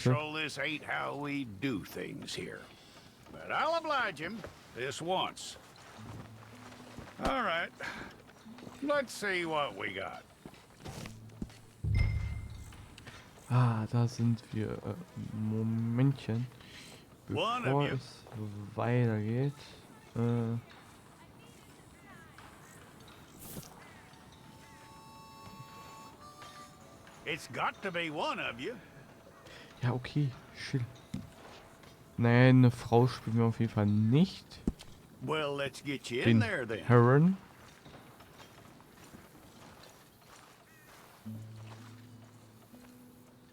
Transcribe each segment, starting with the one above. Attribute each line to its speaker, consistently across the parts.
Speaker 1: bitte.
Speaker 2: Marshal, this ain't how we do things here. But I'll oblige him this once. All right. Let's see what we got.
Speaker 1: Ah, da sind wir. Momentchen. Bevor es weitergeht.
Speaker 2: It's got to be one of you.
Speaker 1: Ja, okay. Chill. Nein, eine Frau spielen wir auf jeden Fall nicht.
Speaker 2: Well, let's get you in
Speaker 1: Den
Speaker 2: there then.
Speaker 1: Herren.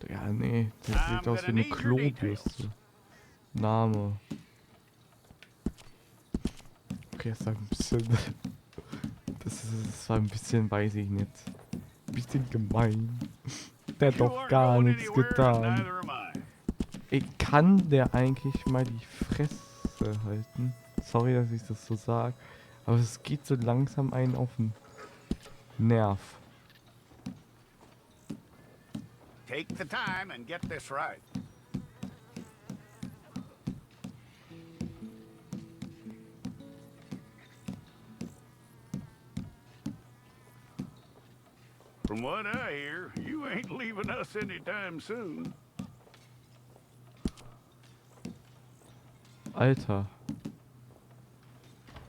Speaker 1: Ja, nee, das sieht aus wie eine Klobürste. Name. Okay, das war ein bisschen. Das war ein bisschen, weiß ich nicht. Ein bisschen gemein. Der hat doch gar nichts getan. Ey, kann der eigentlich mal die Fresse halten? Sorry, dass ich das so sage. Aber es geht so langsam einen auf den Nerv.
Speaker 2: Take the time and get this right. From what I hear, you ain't leaving us anytime soon.
Speaker 1: Alter.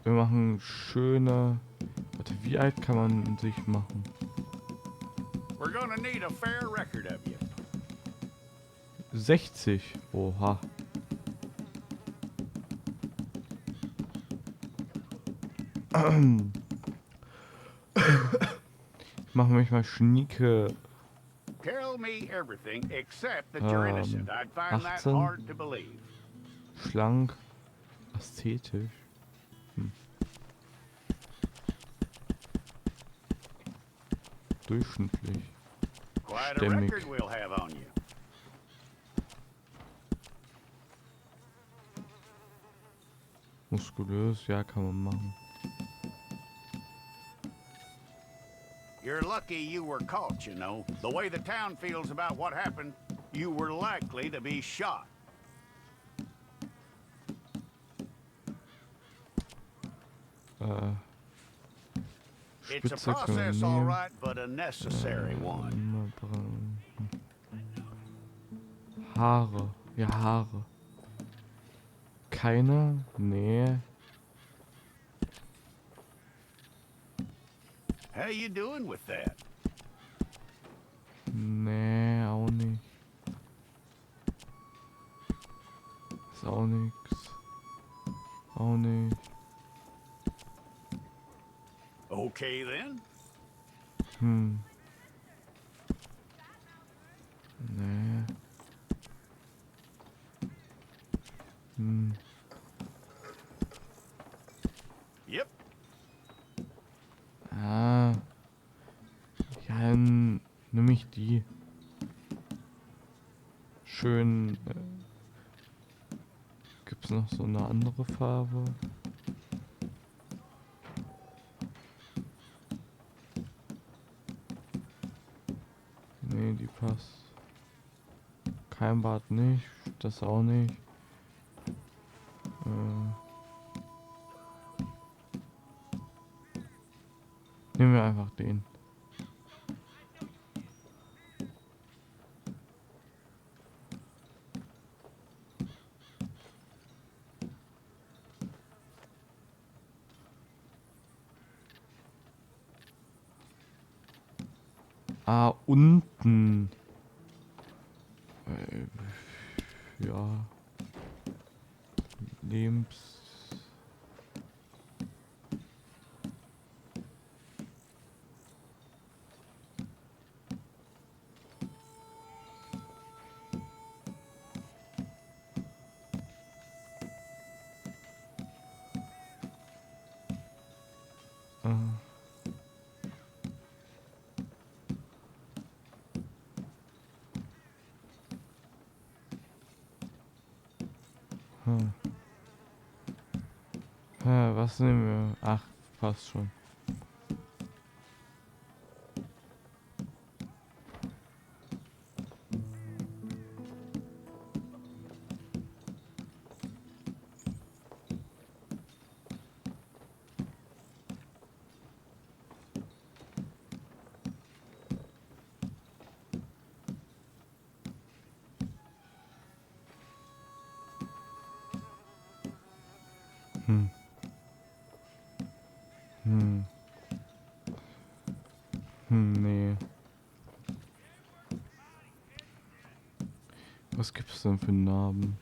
Speaker 1: Wir machen schöne... Warte, wie alt kann man sich machen?
Speaker 2: We're gonna need a fair record of you.
Speaker 1: 60. Oha. Machen wir mal schnieke.
Speaker 2: Tell me everything except that you're innocent. I'd find that
Speaker 1: 18.
Speaker 2: hard to believe.
Speaker 1: Schlank. Ästhetisch. Durchschnittlich.
Speaker 2: Quite a
Speaker 1: Stämmig.
Speaker 2: record we'll have on you.
Speaker 1: Muskulös, ja, kann man machen.
Speaker 2: You're lucky you were caught, you know. The way the town feels about what happened, you were likely to be shot. It's a
Speaker 1: Spitze
Speaker 2: process,
Speaker 1: können
Speaker 2: all
Speaker 1: wir
Speaker 2: right, but a necessary one.
Speaker 1: nehmen. Haare. Ja, Haare. Keine? Nee.
Speaker 2: How you doing with that?
Speaker 1: Nee, auch nicht. Ist auch nix. Auch nicht.
Speaker 2: Okay then.
Speaker 1: Nee.
Speaker 2: Yep.
Speaker 1: Ah. Ja, dann nehme ich die. Schön. Gibt's noch so eine andere Farbe? Nee, die passt. Kein Bart nicht. Das auch nicht. Nehmen wir einfach den. Ah, unten. Ja. Lebens... Was nehmen wir? Ach, passt schon. Nee. Was gibt's denn für Narben?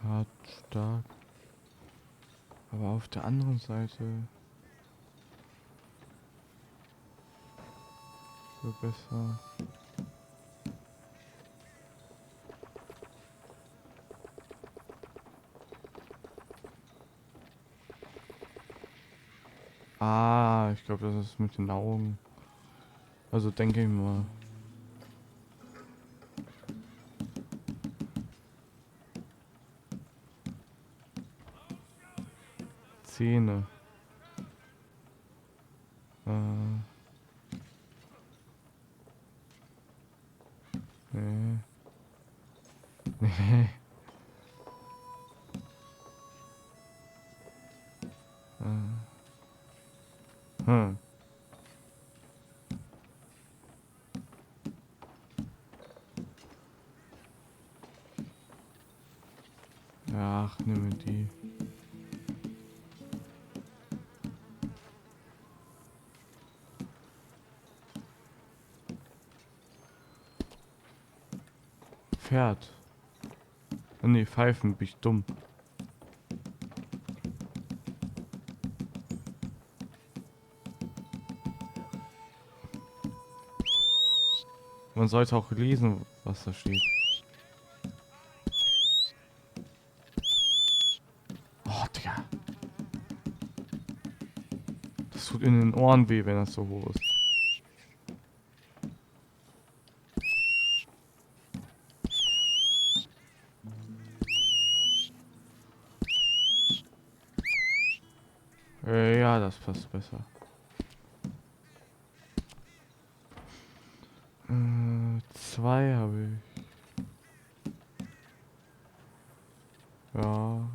Speaker 1: Hart, stark. Aber auf der anderen Seite so besser. Ah, ich glaube, das ist mit den Augen. Also denke ich mal. Zähne. Nee. Nee. Hm. Ach, nimm mir die. Pferd. Oh, nee, Pfeifen, bin ich dumm. Man sollte auch lesen, was da steht. Oh, Digga. Das tut in den Ohren weh, wenn das so hoch ist. Ja, das passt besser. Zwei habe ich. Ja.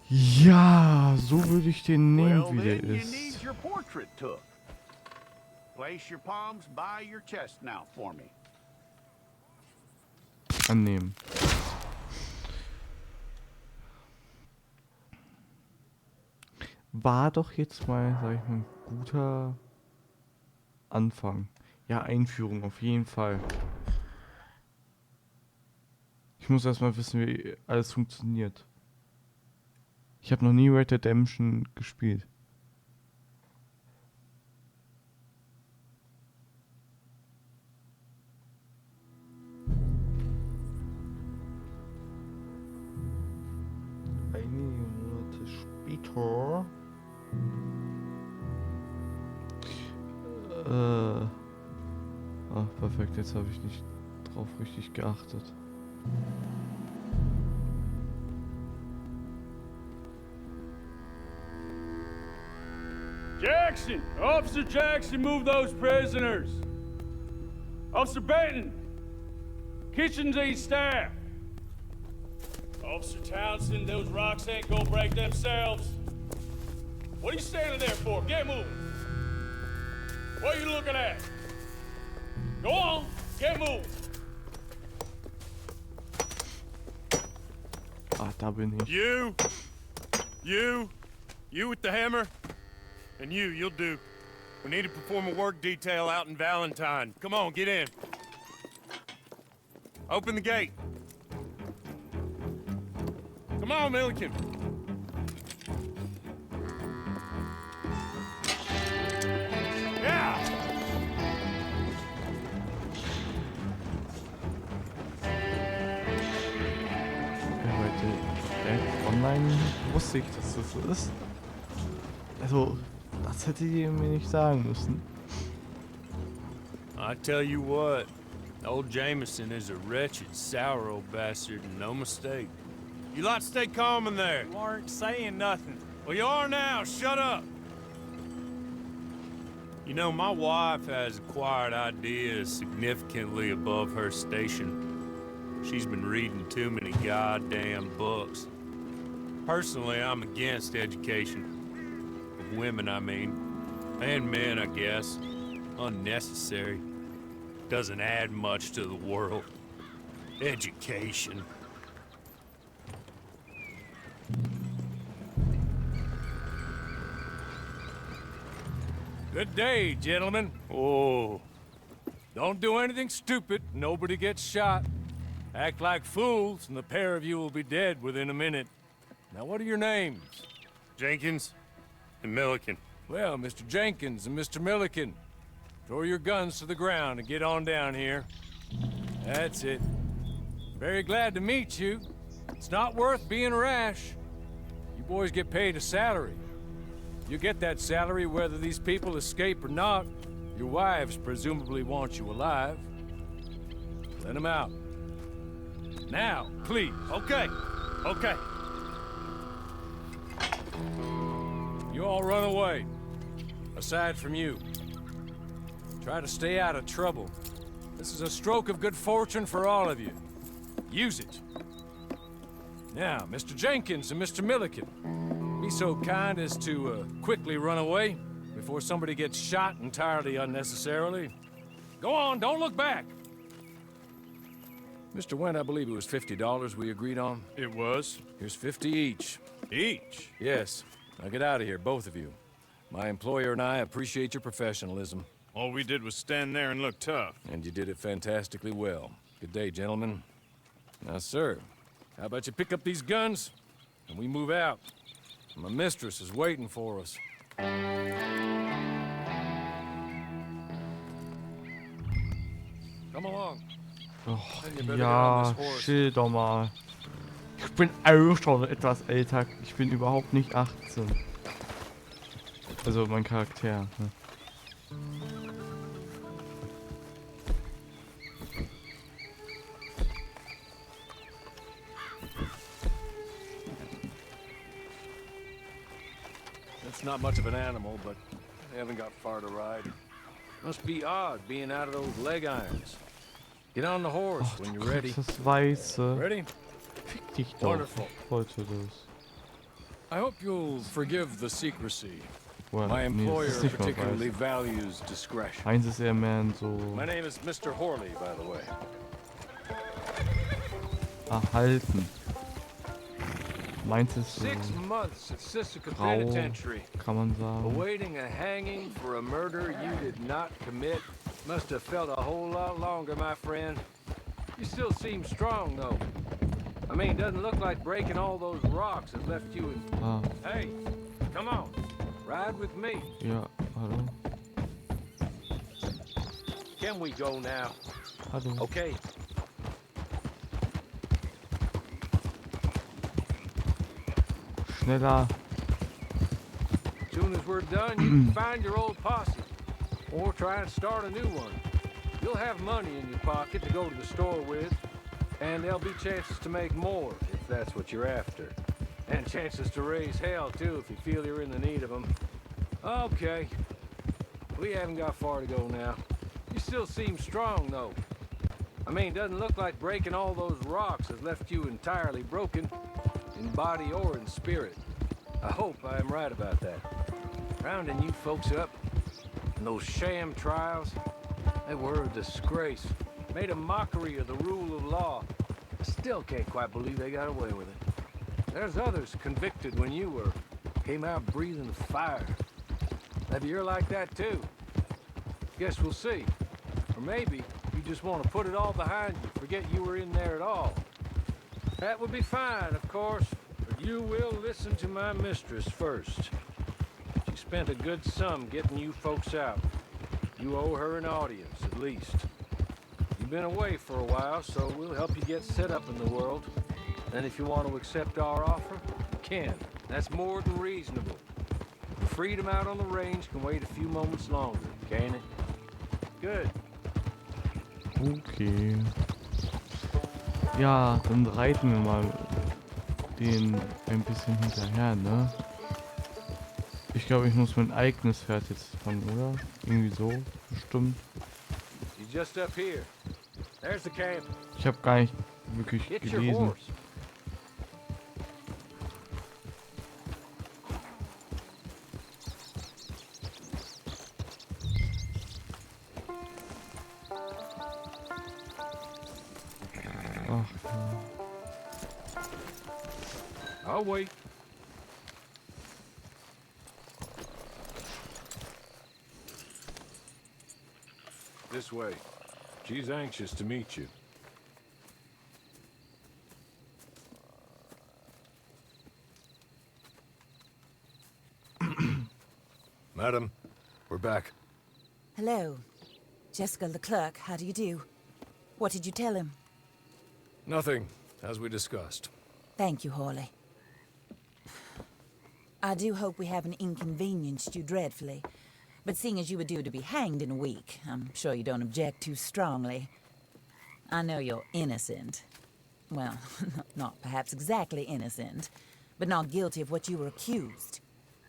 Speaker 1: Ja, so würde ich den nehmen,
Speaker 2: Well,
Speaker 1: wie der
Speaker 2: then you
Speaker 1: ist.
Speaker 2: need your portrait took. Place your palms by your chest now for me.
Speaker 1: Annehmen. War doch jetzt mal, sag ich mal, ein guter Anfang. Ja, Einführung auf jeden Fall. Ich muss erstmal wissen, wie alles funktioniert. Ich habe noch nie Red Dead Redemption gespielt. Einige Monate später. Ach, perfekt, jetzt habe ich nicht drauf richtig geachtet.
Speaker 3: Jackson! Officer Jackson, move those prisoners! Officer Benton! Kitchens aid staff! Officer Townsend, those rocks ain't gonna break themselves. What are you standing there for? Get moving! What are you looking at? Go on, get moving!
Speaker 1: Ah, da bin ich.
Speaker 4: You with the hammer? And you'll do. We need to perform a work detail out in Valentine. Come on, get in. Open the gate. Come on, Milliken. Yeah!
Speaker 1: Heute online wusste ich, dass das so ist. Also, das hätte ihr mir nicht sagen müssen.
Speaker 4: I tell you what, old Jameson is a wretched, sour old bastard, and no mistake. You lot stay calm in there.
Speaker 3: You aren't saying nothing.
Speaker 4: Well, you are now. Shut up. You know, my wife has acquired ideas significantly above her station. She's been reading too many goddamn books. Personally, I'm against education. Of women, I mean. And men, I guess. Unnecessary. Doesn't add much to the world. Education.
Speaker 3: Good day, gentlemen.
Speaker 4: Oh,
Speaker 3: Don't do anything stupid. Nobody gets shot. Act like fools, and the pair of you will be dead within a minute. Now, what are your names?
Speaker 4: Jenkins and Milliken.
Speaker 3: Well, Mr. Jenkins and Mr. Milliken, throw your guns to the ground and get on down here. That's it. Very glad to meet you. It's not worth being rash. You boys get paid a salary. You get that salary whether these people escape or not. Your wives presumably want you alive. Let them out. Now, please.
Speaker 4: Okay, okay.
Speaker 3: You all run away. Aside from you. Try to stay out of trouble. This is a stroke of good fortune for all of you. Use it. Now, Mr. Jenkins and Mr. Milliken, be so kind as to quickly run away before somebody gets shot entirely unnecessarily. Go on, don't look back. Mr. Wendt, I believe it was $50 we agreed on.
Speaker 5: It was.
Speaker 3: Here's 50 each.
Speaker 5: Each?
Speaker 3: Yes. Now get out of here, both of you. My employer and I appreciate your professionalism.
Speaker 5: All we did was stand there and look tough.
Speaker 3: And you did it fantastically well. Good day, gentlemen. Now, sir, how about you pick up these guns and we move out? My mistress is waiting for us. Come along.
Speaker 1: Och,
Speaker 3: Then you better get on
Speaker 1: ja,
Speaker 3: this horse.
Speaker 1: chill doch mal. Ich bin auch schon etwas älter. Ich bin überhaupt nicht 18. Also mein Charakter. Ne?
Speaker 3: It's not much of an animal, but they haven't got far to ride. Must be odd being out of those leg irons. Get on the horse
Speaker 1: Ach,
Speaker 3: when
Speaker 1: du
Speaker 3: you're ready.
Speaker 1: kriegst das Weiße.
Speaker 3: Ready?
Speaker 1: Fick dich doch.
Speaker 3: Wonderful.
Speaker 1: Ich wollte das.
Speaker 3: I hope you'll forgive the secrecy.
Speaker 1: Well,
Speaker 3: My
Speaker 1: nee, das
Speaker 3: employer
Speaker 1: ist nicht mal
Speaker 3: particularly
Speaker 1: weiß.
Speaker 3: values discretion.
Speaker 1: Eins ist eher mehr ein so
Speaker 3: My name is Mr. Horley, by the way.
Speaker 1: erhalten. Meins ist so
Speaker 3: 6 months at Sisseca
Speaker 1: grau,
Speaker 3: Penitentiary,
Speaker 1: kann man sagen.
Speaker 3: awaiting a hanging for a murder you did not commit. Must have felt a whole lot longer, my friend. You still seem strong, though. I mean, doesn't look like breaking all those rocks that left you in...
Speaker 1: Ah,
Speaker 3: Hey, come on. Ride with me.
Speaker 1: ja, hallo.
Speaker 3: Can we go now?
Speaker 1: Hallo.
Speaker 3: Okay.
Speaker 1: Schneller.
Speaker 3: As soon as we're done, you can find your old posse. Or try and start a new one. You'll have money in your pocket to go to the store with. And there'll be chances to make more, if that's what you're after. And chances to raise hell, too, if you feel you're in the need of them. Okay. We haven't got far to go now. You still seem strong, though. I mean, doesn't look like breaking all those rocks has left you entirely broken, in body or in spirit. I hope I am right about that. Rounding you folks up, and those sham trials, they were a disgrace. Made a mockery of the rule of law. I still can't quite believe they got away with it. There's others convicted when you were. Came out breathing fire. Maybe you're like that too. Guess we'll see. Or maybe you just want to put it all behind you, forget you were in there at all. That would be fine, of course, but you will listen to my mistress first. She spent a good sum getting you folks out. You owe her an audience, at least. You've been away for a while, so we'll help you get set up in the world. And if you want to accept our offer, you can. That's more than reasonable. The freedom out on the range can wait a few moments longer, can't it? Good.
Speaker 1: Okay. Ja, dann reiten wir mal den ein bisschen hinterher, ne? Ich glaube, ich muss mein eigenes Pferd jetzt fangen, oder? Irgendwie so, bestimmt.
Speaker 3: He's just up here. There's the camp.
Speaker 1: Ich habe gar nicht wirklich
Speaker 3: Get your
Speaker 1: gelesen.
Speaker 3: horse. I'll wait. This way. She's anxious to meet you.
Speaker 6: Madam, we're back.
Speaker 7: Hello. Jessica Leclerc, how do you do? What did you tell him?
Speaker 6: Nothing, as we discussed.
Speaker 7: Thank you, Hawley. I do hope we haven't inconvenienced you dreadfully. But seeing as you were due to be hanged in a week, I'm sure you don't object too strongly. I know you're innocent. Well, not perhaps exactly innocent, but not guilty of what you were accused.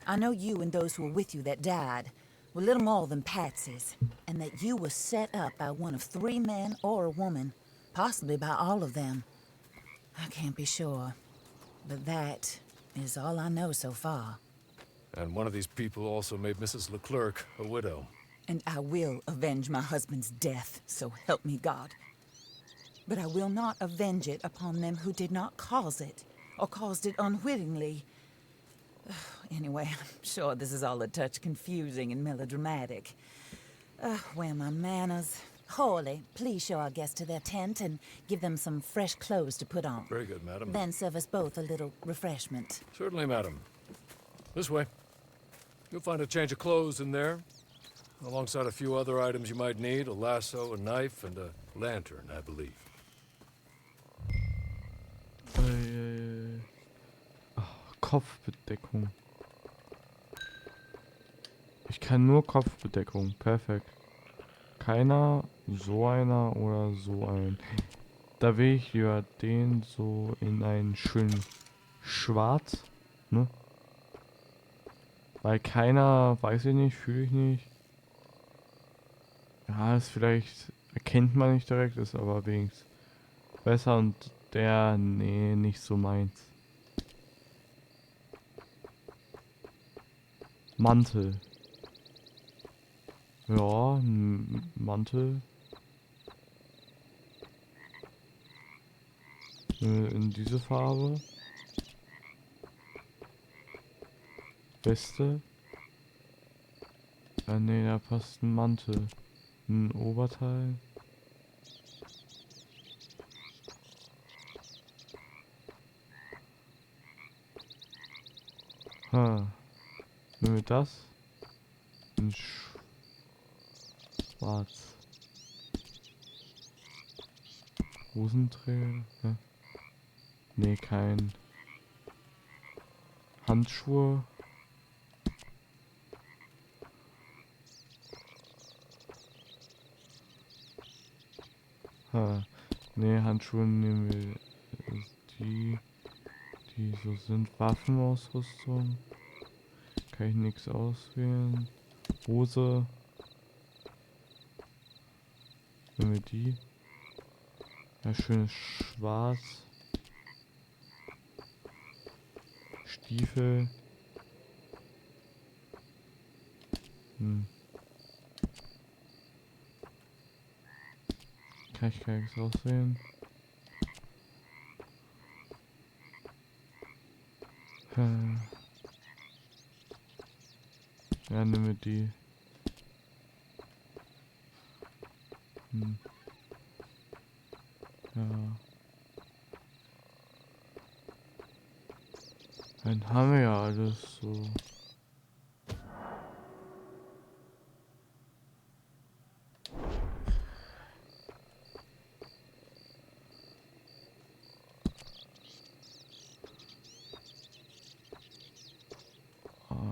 Speaker 7: I know you and those who were with you that died were little more than patsies, and that you were set up by one of 3 men or a woman, possibly by all of them. I can't be sure, but that is all I know so far.
Speaker 6: And one of these people also made Mrs. Leclerc a widow.
Speaker 7: And I will avenge my husband's death, so help me God. But I will not avenge it upon them who did not cause it, or caused it unwittingly. Anyway, I'm sure this is all a touch confusing and melodramatic. Where are my manners? Hawley, please show our guests to their tent and give them some fresh clothes to put on.
Speaker 6: Very good, madam.
Speaker 7: Then serve us both a little refreshment.
Speaker 6: Certainly, madam. This way. You'll find a change of clothes in there, alongside a few other items you might need, a lasso, a knife, and a lantern, I believe.
Speaker 1: Kopfbedeckung. Ich kann nur Kopfbedeckung. Perfekt. Keiner, so einer oder so ein. Da will ich lieber den so in einen schönen Schwarz. Ne? Weil keiner, weiß ich nicht, fühle ich nicht. Ja, ist vielleicht, erkennt man nicht direkt, ist aber wenigstens besser und der, nee, nicht so meins. Mantel. Ja, ein Mantel. In diese Farbe. Weste. Ne, da passt ein Mantel. Ein Oberteil. Nehmen wir das. In schwarz. Hosenträger. Ja. Nee, kein. Handschuhe. Nee, Handschuhe nehmen wir die so sind. Waffenausrüstung. Kann ich nichts auswählen. Hose. Nehmen wir die. Ja, schönes Schwarz. Stiefel. Kann ich gar nichts auswählen. Ja, nehmen wir die. Ja. Dann haben wir ja alles so.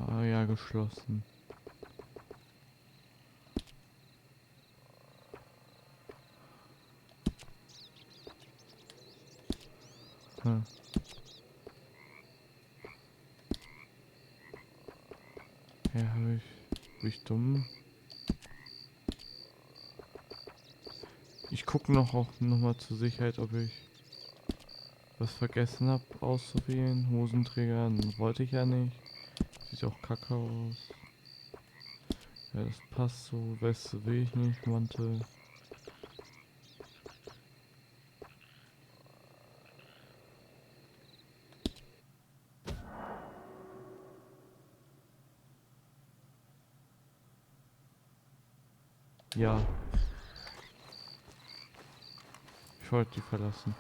Speaker 1: Ah ja, geschlossen. Ja, bin ich dumm? Ich gucke noch mal zur Sicherheit, ob ich was vergessen habe auszuwählen. Hosenträger wollte ich ja nicht. Sieht auch kacke aus. Ja, das passt so. Weste will ich nicht. Mantel. Ja. Ich wollte die verlassen.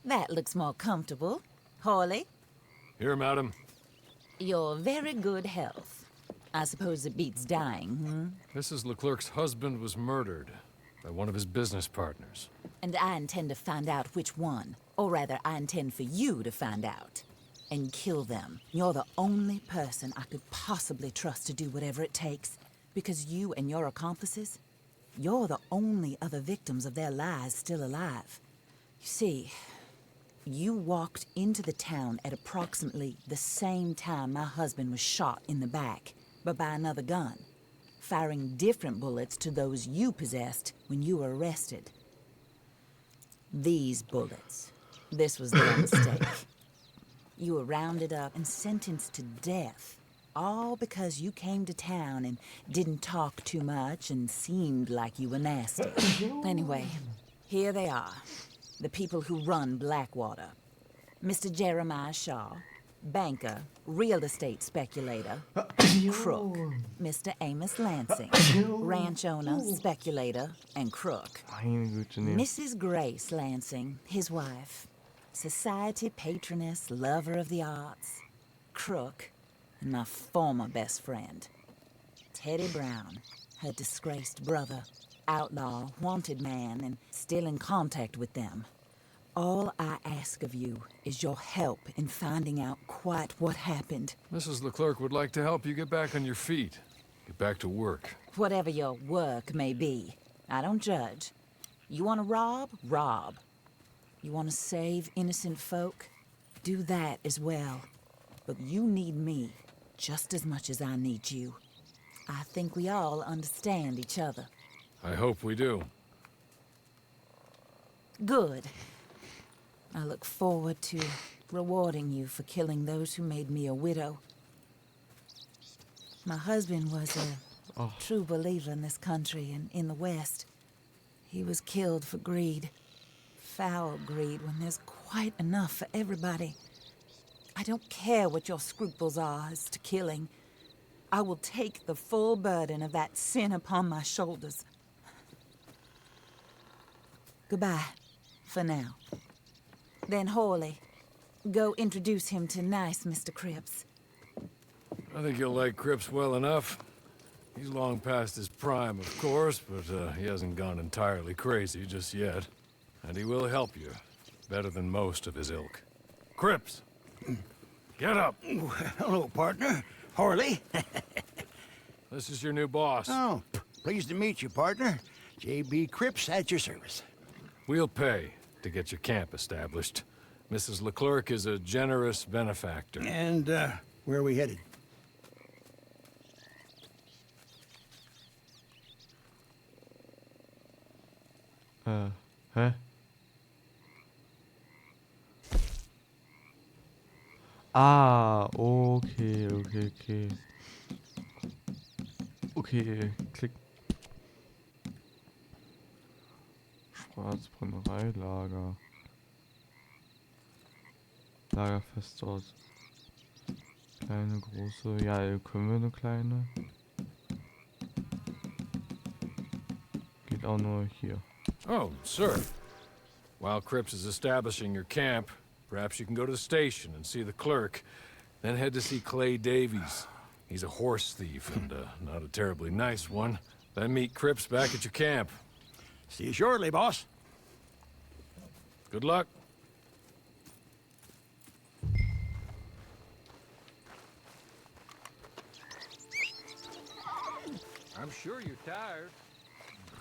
Speaker 7: That looks more comfortable. Hawley,
Speaker 6: Here, madam.
Speaker 7: you're very good health. I suppose it beats dying,
Speaker 6: Mrs. Leclerc's husband was murdered by one of his business partners.
Speaker 7: And I intend to find out which one. Or rather, I intend for you to find out. And kill them. You're the only person I could possibly trust to do whatever it takes. Because you and your accomplices, you're the only other victims of their lies still alive. You see, you walked into the town at approximately the same time my husband was shot in the back, but by another gun, firing different bullets to those you possessed when you were arrested. These bullets. This was their mistake. You were rounded up and sentenced to death, all because you came to town and didn't talk too much and seemed like you were nasty. Anyway, here they are, the people who run Blackwater. Mr. Jeremiah Shaw, banker, real estate speculator, crook. Mr. Amos Lansing, ranch owner, speculator, and crook.
Speaker 1: Meine Güte, nee.
Speaker 7: Mrs. Grace Lansing, his wife, society patroness, lover of the arts, crook, and my former best friend. Teddy Brown, her disgraced brother, outlaw, wanted man, and still in contact with them. All I ask of you is your help in finding out quite what happened.
Speaker 6: Mrs. Leclerc would like to help you get back on your feet. Get back to work.
Speaker 7: Whatever your work may be, I don't judge. You want to rob? Rob. You want to save innocent folk? Do that as well. But you need me just as much as I need you. I think we all understand each other.
Speaker 6: I hope we do.
Speaker 7: Good. I look forward to rewarding you for killing those who made me a widow. My husband was a true believer in this country and in the West. He was killed for greed. Foul greed when there's quite enough for everybody. I don't care what your scruples are as to killing. I will take the full burden of that sin upon my shoulders. Goodbye, for now. Then Hawley, go introduce him to nice Mr. Cripps.
Speaker 6: I think you'll like Cripps well enough. He's long past his prime, of course, but he hasn't gone entirely crazy just yet. And he will help you, better than most of his ilk. Cripps! Get up!
Speaker 2: Hello, partner. Harley.
Speaker 6: This is your new boss.
Speaker 2: Oh, pleased to meet you, partner. J.B. Cripps at your service.
Speaker 6: We'll pay to get your camp established. Mrs. Leclerc is a generous benefactor.
Speaker 2: And, where are we headed?
Speaker 1: Hä? Ah, okay. Okay, klick. Schwarzbrennereilager. Lagerfest dort. Kleine, große. Ja, können wir eine kleine? Geht auch nur hier.
Speaker 6: Oh, sir. While Cripps is establishing your camp, perhaps you can go to the station and see the clerk, then head to see Clay Davies. He's a horse thief and not a terribly nice one. Then meet Cripps back at your camp.
Speaker 2: See you shortly, boss.
Speaker 6: Good luck.
Speaker 3: I'm sure you're tired.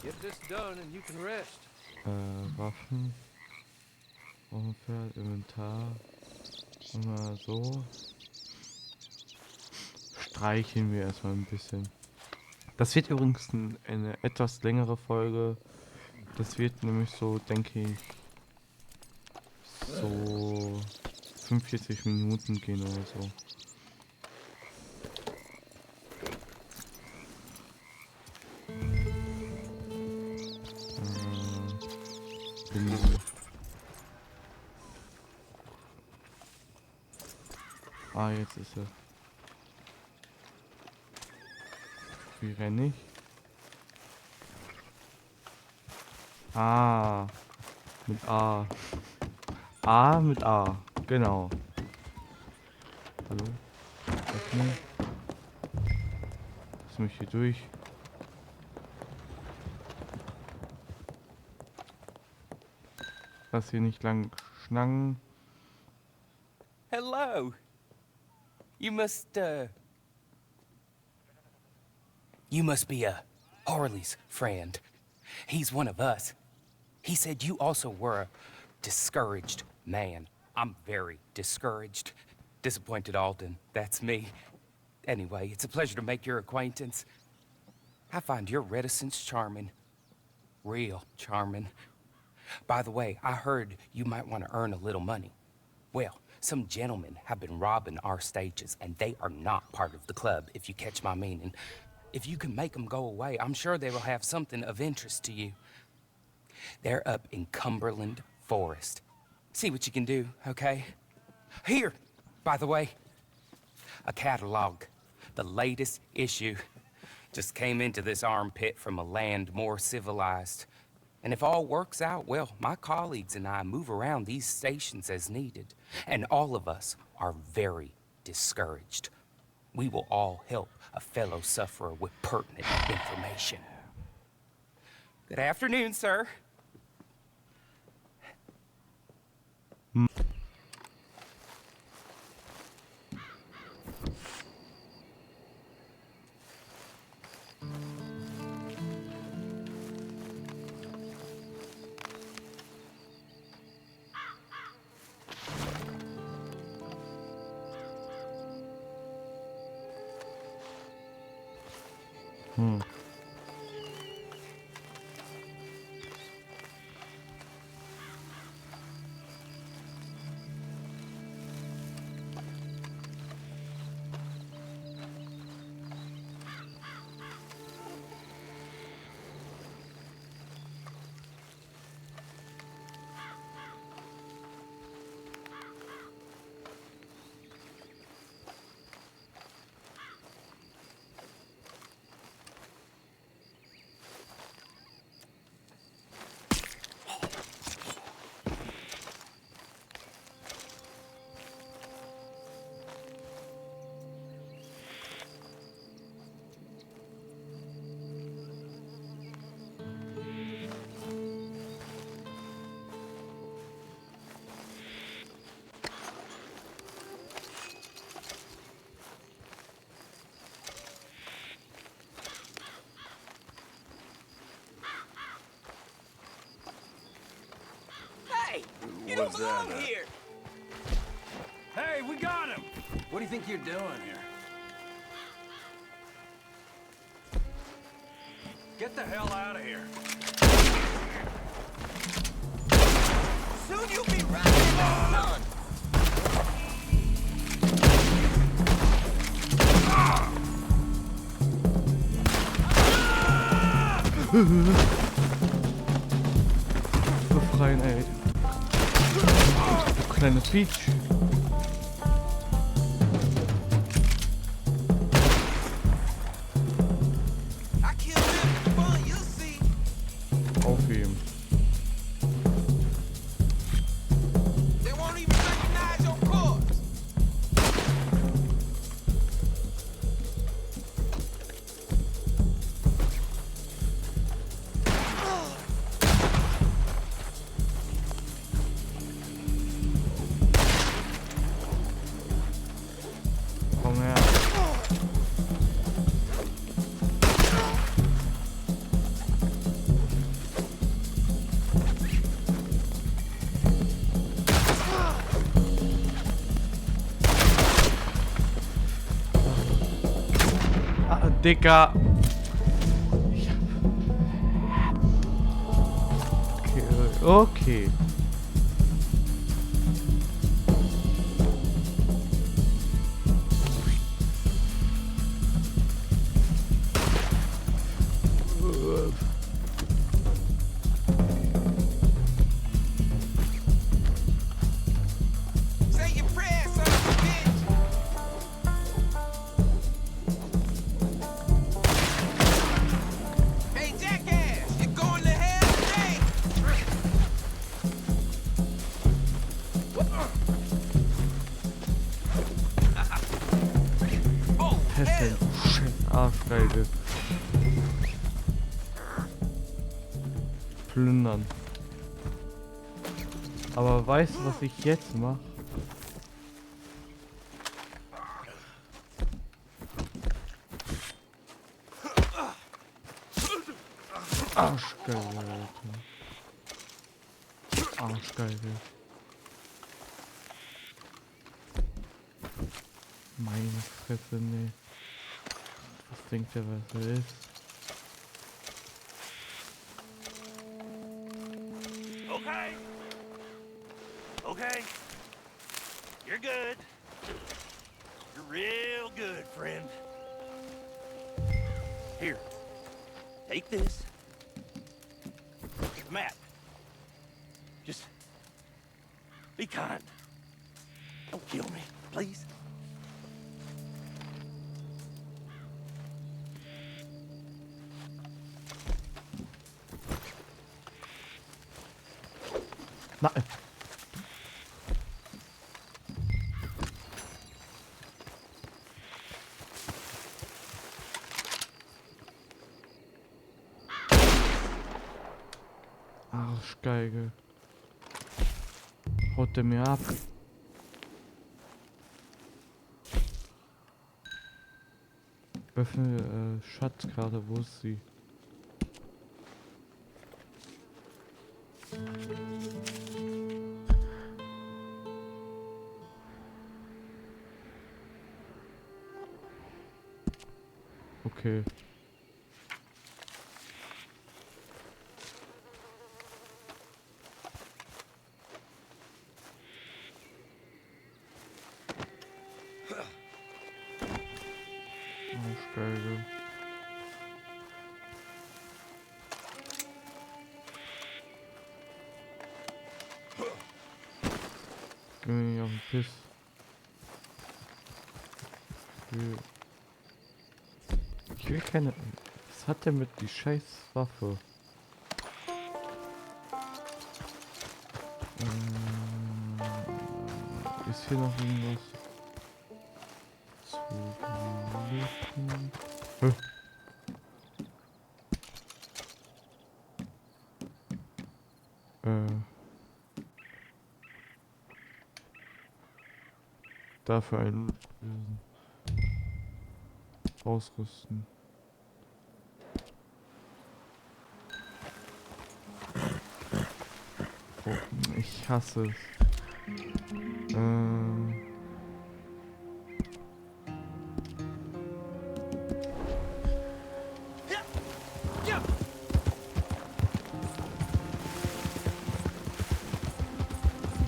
Speaker 3: Get this done and you can rest.
Speaker 1: Waffen. Pferd, Inventar. Mal so. Streicheln wir erstmal ein bisschen. Das wird übrigens eine etwas längere Folge. Das wird nämlich so, denke ich, so 45 Minuten gehen oder so. Jetzt ist er. Wie renne ich? Ah. Mit A. A mit A. Genau. Hallo? Öffnen. Lass mich hier durch. Lass hier nicht lang schnacken.
Speaker 8: Hello. You must be Harley's friend. He's one of us. He said you also were a discouraged man. I'm very discouraged. Disappointed Alden, that's me. Anyway, it's a pleasure to make your acquaintance. I find your reticence charming. Real charming. By the way, I heard you might want to earn a little money. Well, some gentlemen have been robbing our stages, and they are not part of the club, if you catch my meaning. If you can make them go away, I'm sure they will have something of interest to you. They're up in Cumberland Forest. See what you can do, okay? Here, by the way, a catalog. The latest issue. Just came into this armpit from a land more civilized. And if all works out, well, my colleagues and I move around these stations as needed. And all of us are very discouraged. We will all help a fellow sufferer with pertinent information. Good afternoon, sir.
Speaker 3: You don't belong here! Hey, we got him! What do you think you're doing here? Get the hell out of here. Soon you'll be riding in the sun!
Speaker 1: Befreien, ey. Du kleines Peach. Aufheben. Komm her. Ah, Dicker. Okay, okay.
Speaker 9: Say your prayers, son of a bitch. Hey, jackass, you're going to hell today.
Speaker 1: Arschgeige. Plündern. Aber weißt du, was ich jetzt mache? Arschgeige, Alter. Arschgeige. Meine Fresse, nee. Was denkt er, was er ist?
Speaker 10: Okay. Okay. You're good. You're real good, friend. Here. Take this. Matt. Just be kind. Don't kill me, please.
Speaker 1: Nein. Arschgeige. Haut der mir ab. Öffne Schatzkarte, wo ist sie? Okay. Arschgeige. Geh mir nicht auf den Piss. Ich will keine... Was hat der mit die scheiß Waffe? Ist hier noch irgendwas zu looten? Dafür ein ausrüsten. Oh, ich hasse es.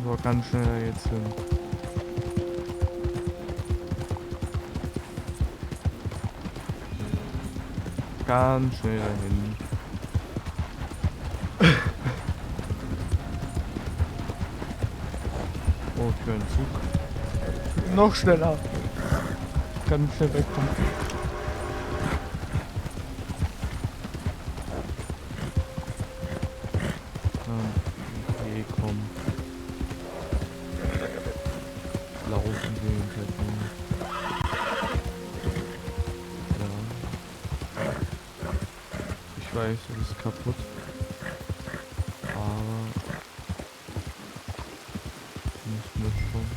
Speaker 1: So, ganz schnell jetzt hin. Ganz schnell dahin. Oh, ich höre einen Zug. Noch schneller. Ganz schnell wegkommen. Okay, komm. Laufen wir hinter. Ich weiß, du bist kaputt. Aber... nicht mitkommen.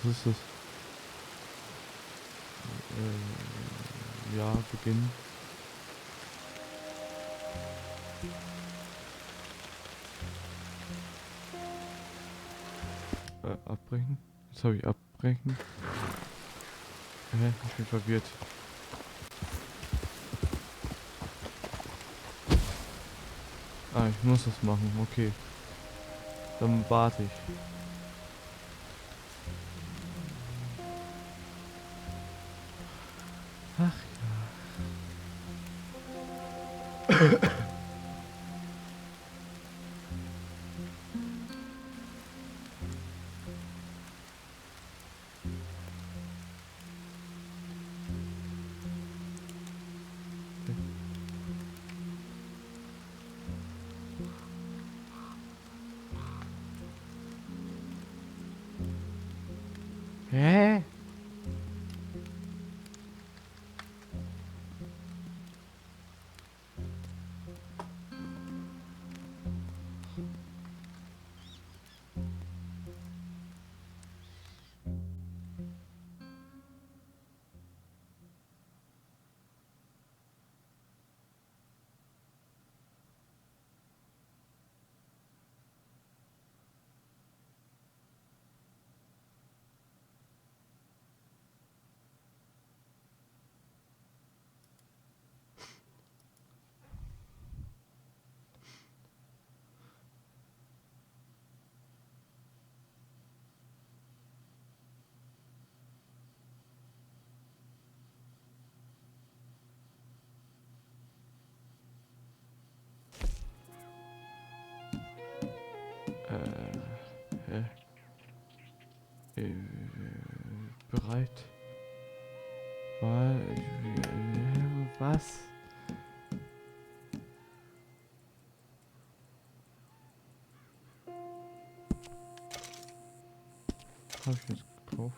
Speaker 1: Was ist das? Ja, beginnen. Abbrechen? Jetzt habe ich abbrechen. Hä? Ich bin verwirrt. Ah, ich muss das machen. Okay. Dann warte ich. Ach ja. bereit. Was? Habe ich jetzt gekauft?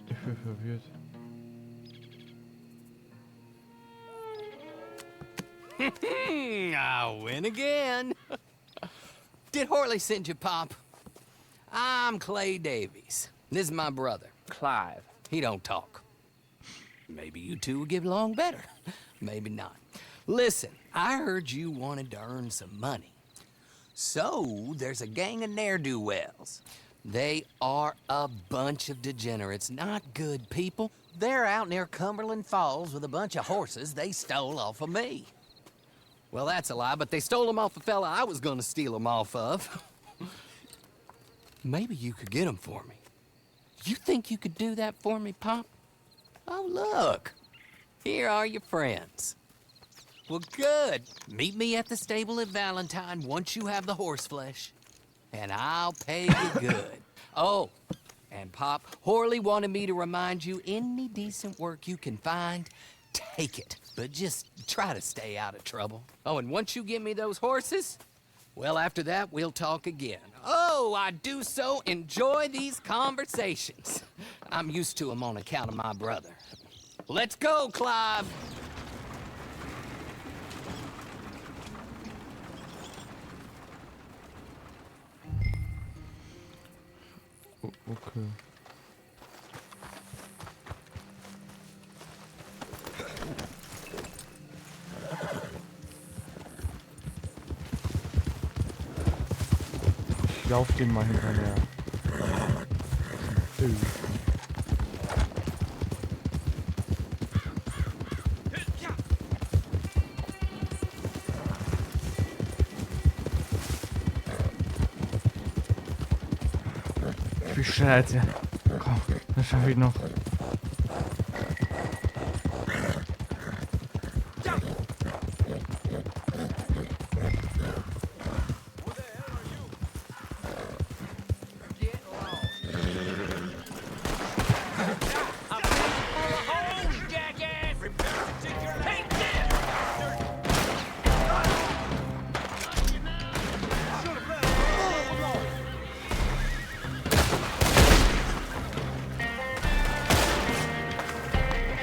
Speaker 1: Ich bin verwirrt.
Speaker 11: I win again. Did Horley send you, Pop? I'm Clay Davies. This is my brother, Clive. He don't talk. Maybe you two will get along better. Maybe not. Listen, I heard you wanted to earn some money. So, there's a gang of ne'er-do-wells. They are a bunch of degenerates, not good people. They're out near Cumberland Falls with a bunch of horses they stole off of me. Well, that's a lie, but they stole them off the fella I was gonna steal them off of. Maybe you could get them for me. You think you could do that for me, Pop? Oh, look. Here are your friends. Well, good. Meet me at the stable at Valentine once you have the horse flesh. And I'll pay you good. Oh, and Pop, Horley wanted me to remind you, any decent work you can find, take it. But just try to stay out of trouble. Oh, and once you give me those horses, well, after that, we'll talk again. Oh, I do so enjoy these conversations. I'm used to them on account of my brother. Let's go, Clive.
Speaker 1: Okay. Ich lauf den mal hinterher. Ich bin schneller als er. Komm, das schaffe ich noch.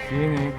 Speaker 1: Phoenix.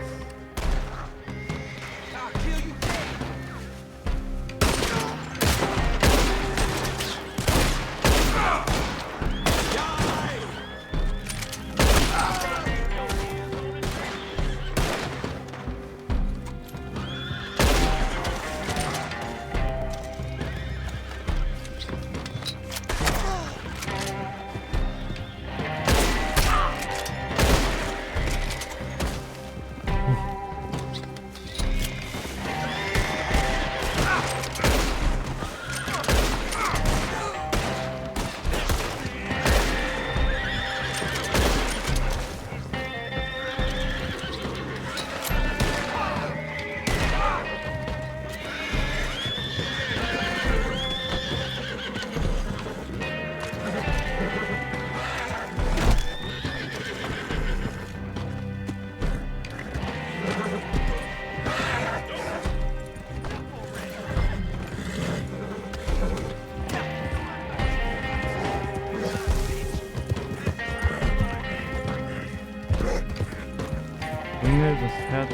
Speaker 1: Das Herz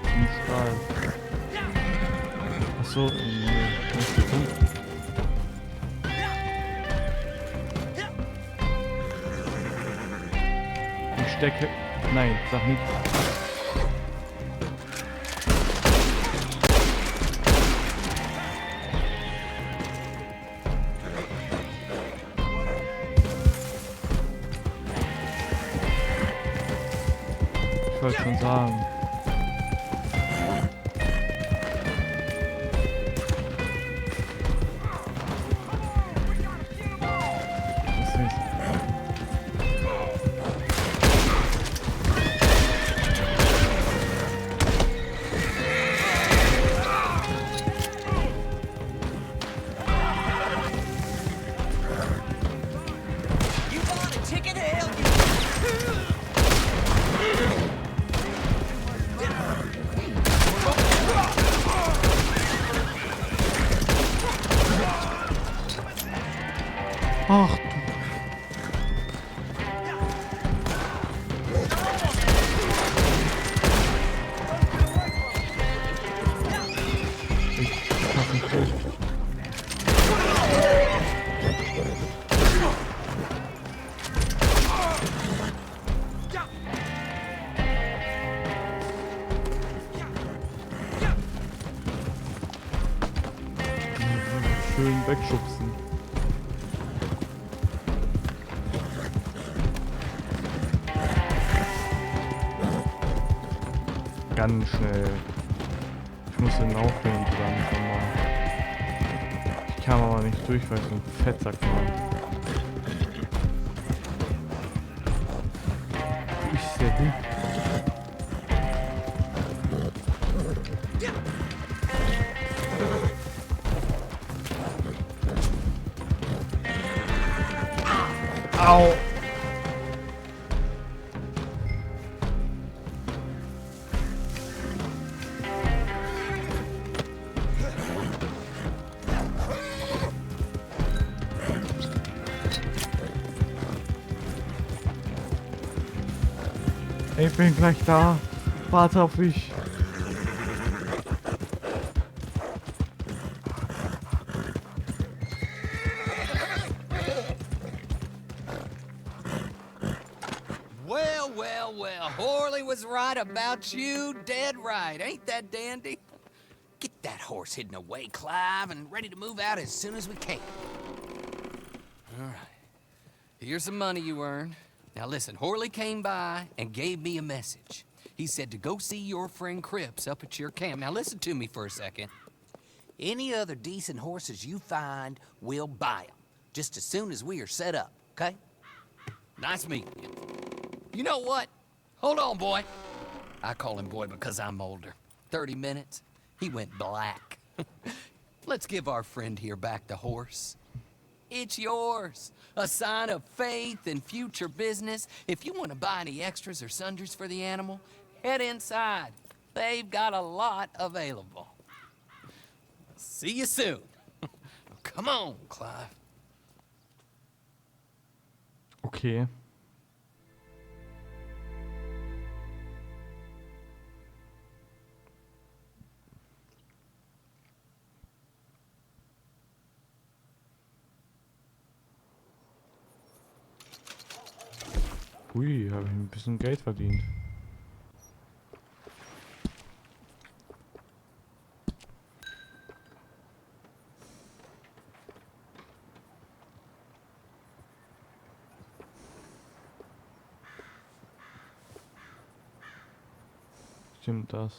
Speaker 1: im Stahl. Achso, nicht gefunden. Ich stecke. Nein, sag nichts. Ich wollte schon sagen. Was ist?
Speaker 11: You bought a ticket to hell, you...
Speaker 1: Ach du. Ich schaff nicht durch. Schön wegschubsen. Ganz schnell. Ich muss den aufnehmen dann mal. Ich kam aber nicht durch, weil ich so ein Fettsack war. Ich sehe du. Au! Ich bin gleich da. Warte auf mich.
Speaker 11: Well, well, well. Horley was right about you. Dead right. Ain't that dandy? Get that horse hidden away, Clive, and ready to move out as soon as we can. All right. Here's some money you earned. Now listen, Horley came by and gave me a message. He said to go see your friend Cripps up at your camp. Now listen to me for a second. Any other decent horses you find, we'll buy them. Just as soon as we are set up, okay? Nice meeting you. You know what? Hold on, boy. I call him boy because I'm older. 30 minutes, he went black. Let's give our friend here back the horse. It's yours. A sign of faith and future business. If you want to buy any extras or sundries for the animal, head inside. They've got a lot available. See you soon. Come on, Clive.
Speaker 1: Okay. Hui, habe ich ein bisschen Geld verdient. Stimmt das?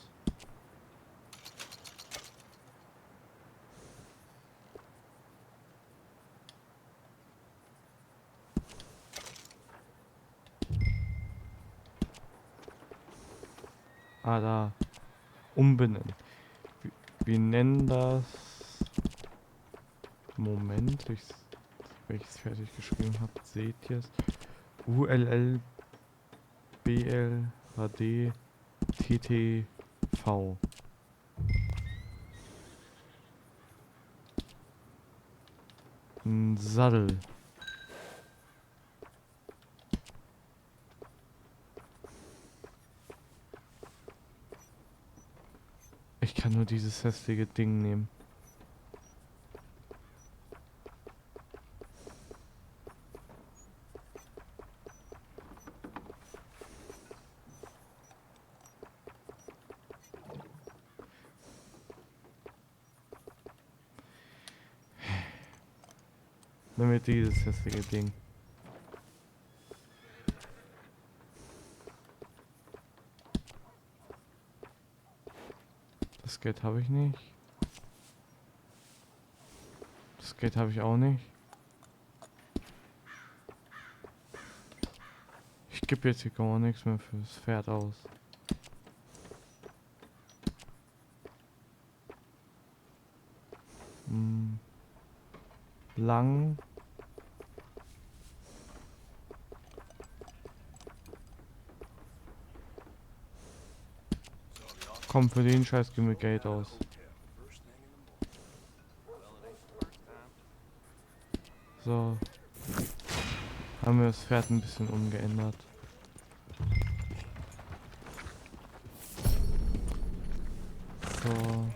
Speaker 1: Ah, da. Umbenennen. Wir nennen das... Moment, wenn ich es fertig geschrieben habe, seht ihr es. ULL BL HD TTV. Ein Sattel. Ich kann nur dieses hässliche Ding nehmen. Damit dieses hässliche Ding. Geld habe ich nicht. Das Geld habe ich auch nicht. Ich gebe jetzt hier gar nichts mehr fürs Pferd aus. Lang. Komm, für den Scheiß geben wir Geld aus. So. Haben wir das Pferd ein bisschen umgeändert. So.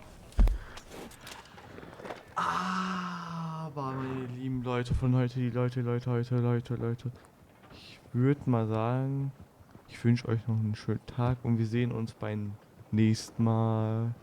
Speaker 1: Aber meine lieben Leute von heute, die Leute. Ich würde mal sagen, ich wünsche euch noch einen schönen Tag und wir sehen uns beim nächsten Mal.